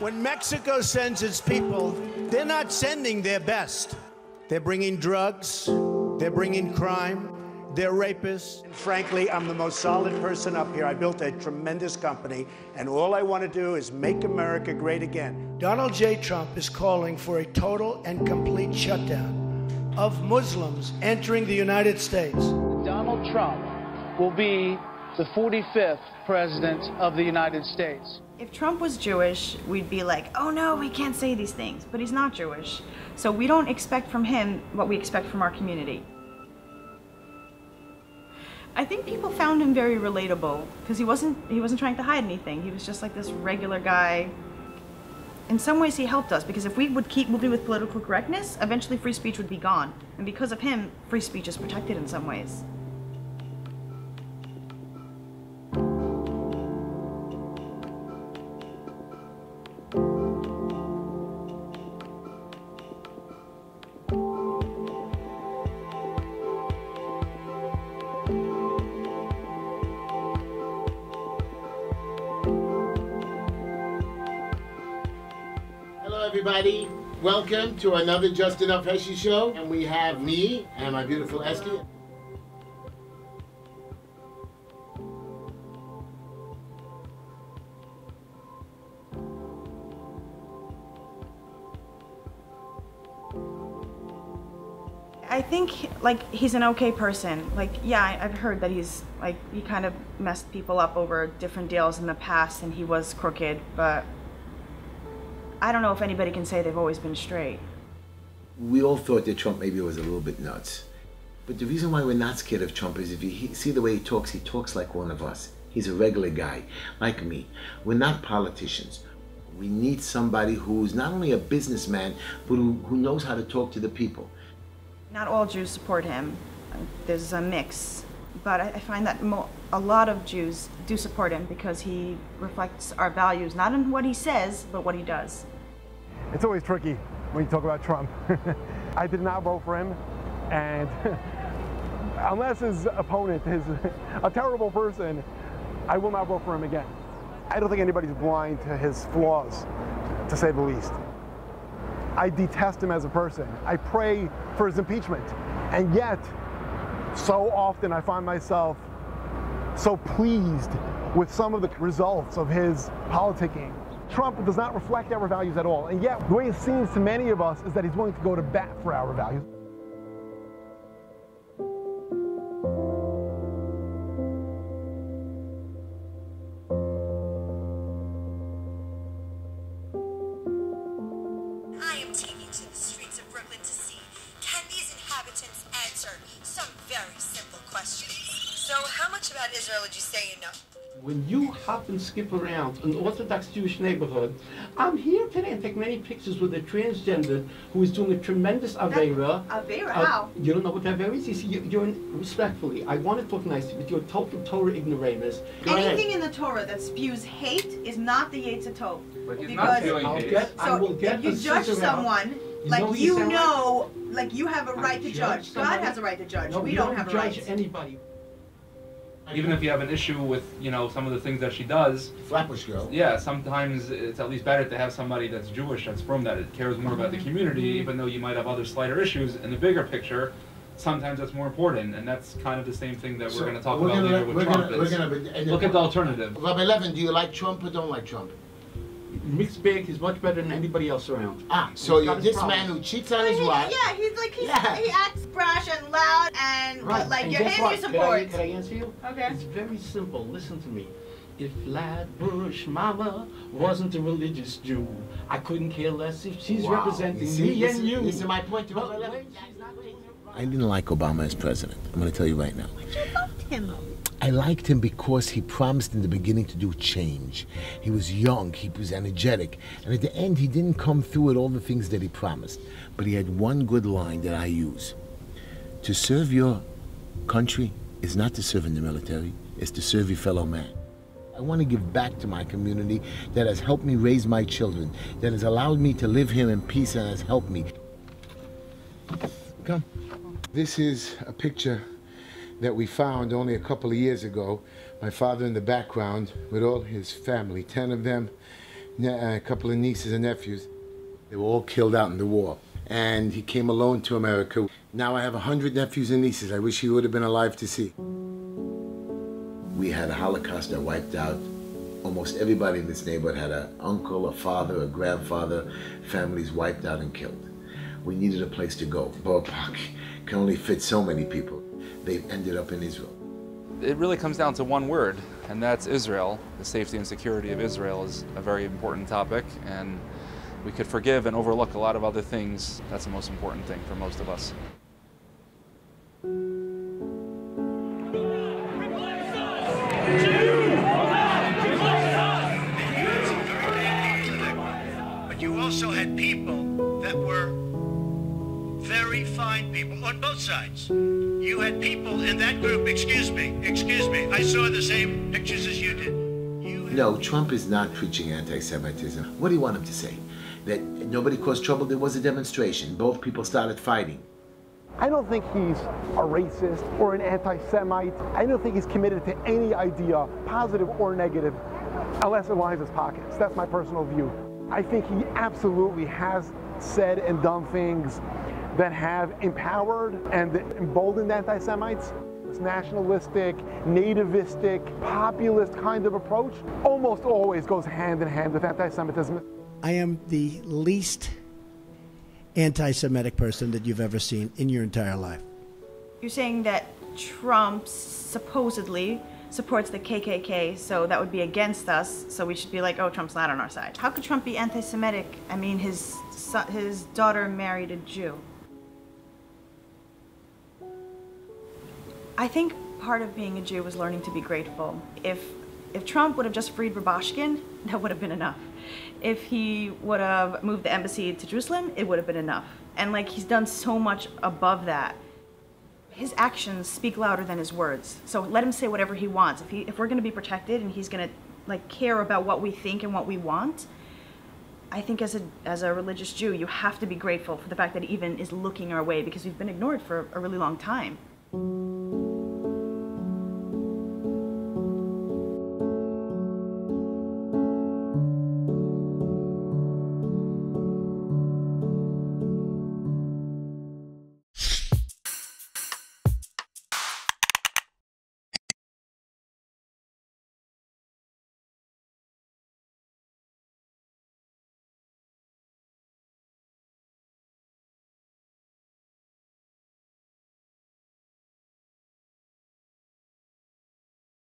When Mexico sends its people, they're not sending their best. They're bringing drugs, they're bringing crime, they're rapists. And frankly, I'm the most solid person up here. I built a tremendous company, and all I want to do is make America great again. Donald J. Trump is calling for a total and complete shutdown of Muslims entering the United States. Donald Trump will be the 45th president of the United States. If Trump was Jewish, we'd be like, oh no, we can't say these things, but he's not Jewish. So we don't expect from him what we expect from our community. I think people found him very relatable because he wasn't trying to hide anything. He was just like this regular guy. In some ways he helped us, because if we would keep moving with political correctness, eventually free speech would be gone. And because of him, free speech is protected in some ways. Everybody, welcome to another Just Enough HESHY show, and we have me and my beautiful ESTY. I think he's an okay person. Yeah, I've heard that he's he kind of messed people up over different deals in the past, and he was crooked, but I don't know if anybody can say they've always been straight. We all thought that Trump maybe was a little bit nuts. But the reason why we're not scared of Trump is if you see the way he talks like one of us. He's a regular guy, like me. We're not politicians. We need somebody who's not only a businessman, but who knows how to talk to the people. Not all Jews support him. There's a mix. But I find that a lot of Jews do support him because he reflects our values, not in what he says, but what he does. It's always tricky when you talk about Trump. I did not vote for him, and unless his opponent is a terrible person, I will not vote for him again. I don't think anybody's blind to his flaws, to say the least. I detest him as a person. I pray for his impeachment, and yet, so often I find myself so pleased with some of the results of his politicking. Trump does not reflect our values at all, and yet the way it seems to many of us is that he's willing to go to bat for our values. I am taking to the streets of Brooklyn to see, can these inhabitants answer some very simple questions? So how much about Israel would you say you know? When you hop and skip around an Orthodox Jewish neighborhood, I'm here today and take many pictures with a transgender who is doing a tremendous Aveira. Aveira? How? You don't know what Aveira is? You see, respectfully, I want to talk nicely, but you're a total Torah ignoramus. Anything in the Torah that spews hate is not the Yetzer Tov. But he's not spewing hate. So if you judge someone, you have a right to judge. God has a right to judge. We don't have a right. Judge anybody. Even if you have an issue with, some of the things that she does. Flatbush girl. Yeah, sometimes it's at least better to have somebody that's Jewish, that's from that, it cares more about the community, even though you might have other slighter issues. In the bigger picture, sometimes that's more important, and that's kind of the same thing that we're going to talk about later with Trump. Look at the alternative. Rabbi Levin, do you like Trump or don't like Trump? Mixed bag, he's much better than anybody else around. So you're this man who cheats on his wife. Yeah, he acts brash and loud, and right. you're him, you support. Can I answer you? Okay. It's very simple. Listen to me. If Flatbush Mama wasn't a religious Jew, I couldn't care less if she's representing me and you. This is my point. I didn't like Obama as president. I'm going to tell you right now. But you loved him. I liked him because he promised in the beginning to do change. He was young, he was energetic, and at the end he didn't come through with all the things that he promised. But he had one good line that I use. To serve your country is not to serve in the military, it's to serve your fellow man. I want to give back to my community that has helped me raise my children, that has allowed me to live here in peace and has helped me. Come. This is a picture that we found only a couple of years ago. My father in the background with all his family, 10 of them. a couple of nieces and nephews. They were all killed out in the war. And he came alone to America. Now I have 100 nephews and nieces I wish he would have been alive to see. We had a Holocaust that wiped out almost everybody in this neighborhood. Had an uncle, a father, a grandfather, families wiped out and killed. We needed a place to go. Borough Park can only fit so many people. They ended up in Israel. It really comes down to one word, and that's Israel. The safety and security of Israel is a very important topic, and we could forgive and overlook a lot of other things. That's the most important thing for most of us. But you also had people that were very fine people on both sides. You had people in that group, excuse me, I saw the same pictures as you did. No, Trump is not preaching anti-Semitism. What do you want him to say? That nobody caused trouble, there was a demonstration. Both people started fighting. I don't think he's a racist or an anti-Semite. I don't think he's committed to any idea, positive or negative, unless it lines his pockets. That's my personal view. I think he absolutely has said and done things that have empowered and emboldened anti-Semites. This nationalistic, nativistic, populist kind of approach almost always goes hand in hand with anti-Semitism. I am the least anti-Semitic person that you've ever seen in your entire life. You're saying that Trump supposedly supports the KKK, so that would be against us, so we should be like, oh, Trump's not on our side. How could Trump be anti-Semitic? I mean, his daughter married a Jew. I think part of being a Jew was learning to be grateful. If Trump would have just freed Rabashkin, that would have been enough. If he would have moved the embassy to Jerusalem, it would have been enough. And like, he's done so much above that. His actions speak louder than his words. So let him say whatever he wants. If we're gonna be protected and he's gonna like care about what we think and what we want, I think as a religious Jew, you have to be grateful for the fact that he even is looking our way, because we've been ignored for a really long time.